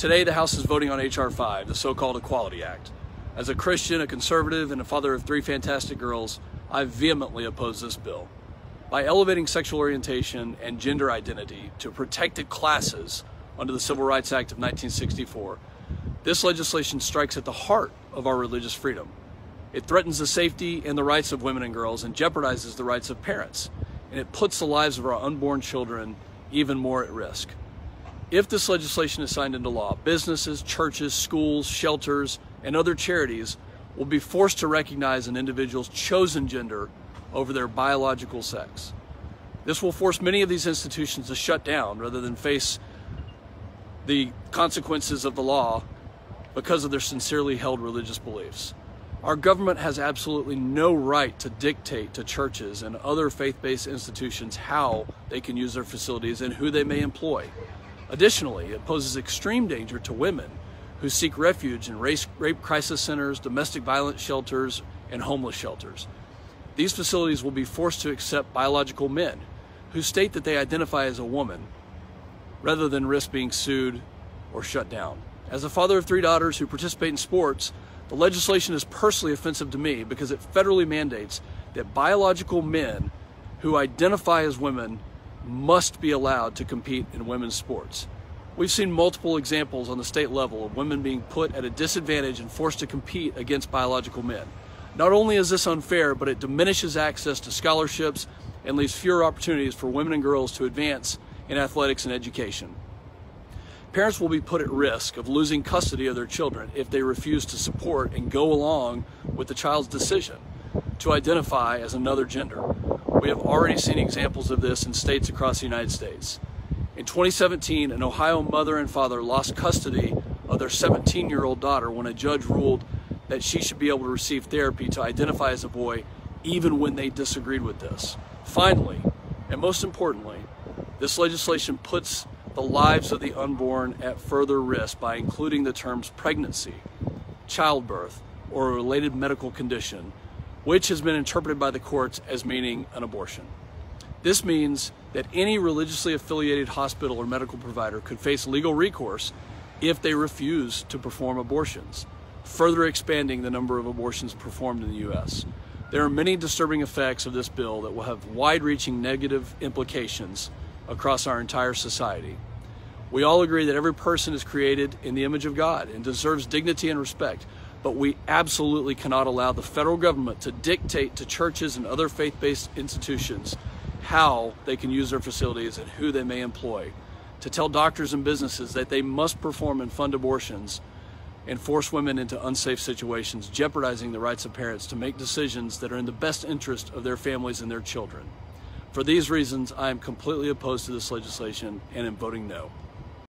Today, the House is voting on H.R. 5, the so-called Equality Act. As a Christian, a conservative, and a father of 3 fantastic girls, I vehemently oppose this bill. By elevating sexual orientation and gender identity to protected classes under the Civil Rights Act of 1964, this legislation strikes at the heart of our religious freedom. It threatens the safety and the rights of women and girls and jeopardizes the rights of parents, and it puts the lives of our unborn children even more at risk. If this legislation is signed into law, businesses, churches, schools, shelters, and other charities will be forced to recognize an individual's chosen gender over their biological sex. This will force many of these institutions to shut down rather than face the consequences of the law because of their sincerely held religious beliefs. Our government has absolutely no right to dictate to churches and other faith-based institutions how they can use their facilities and who they may employ. Additionally, it poses extreme danger to women who seek refuge in rape crisis centers, domestic violence shelters, and homeless shelters. These facilities will be forced to accept biological men who state that they identify as a woman rather than risk being sued or shut down. As a father of 3 daughters who participate in sports, the legislation is personally offensive to me because it federally mandates that biological men who identify as women must be allowed to compete in women's sports. We've seen multiple examples on the state level of women being put at a disadvantage and forced to compete against biological men. Not only is this unfair, but it diminishes access to scholarships and leaves fewer opportunities for women and girls to advance in athletics and education. Parents will be put at risk of losing custody of their children if they refuse to support and go along with the child's decision to identify as another gender. We have already seen examples of this in states across the United States. In 2017, an Ohio mother and father lost custody of their 17-year-old daughter when a judge ruled that she should be able to receive therapy to identify as a boy even when they disagreed with this. Finally, and most importantly, this legislation puts the lives of the unborn at further risk by including the terms pregnancy, childbirth, or a related medical condition, which has been interpreted by the courts as meaning an abortion. This means that any religiously affiliated hospital or medical provider could face legal recourse if they refuse to perform abortions, further expanding the number of abortions performed in the U.S. There are many disturbing effects of this bill that will have wide-reaching negative implications across our entire society. We all agree that every person is created in the image of God and deserves dignity and respect, but we absolutely cannot allow the federal government to dictate to churches and other faith-based institutions how they can use their facilities and who they may employ, to tell doctors and businesses that they must perform and fund abortions and force women into unsafe situations, jeopardizing the rights of parents to make decisions that are in the best interest of their families and their children. For these reasons, I am completely opposed to this legislation and am voting no.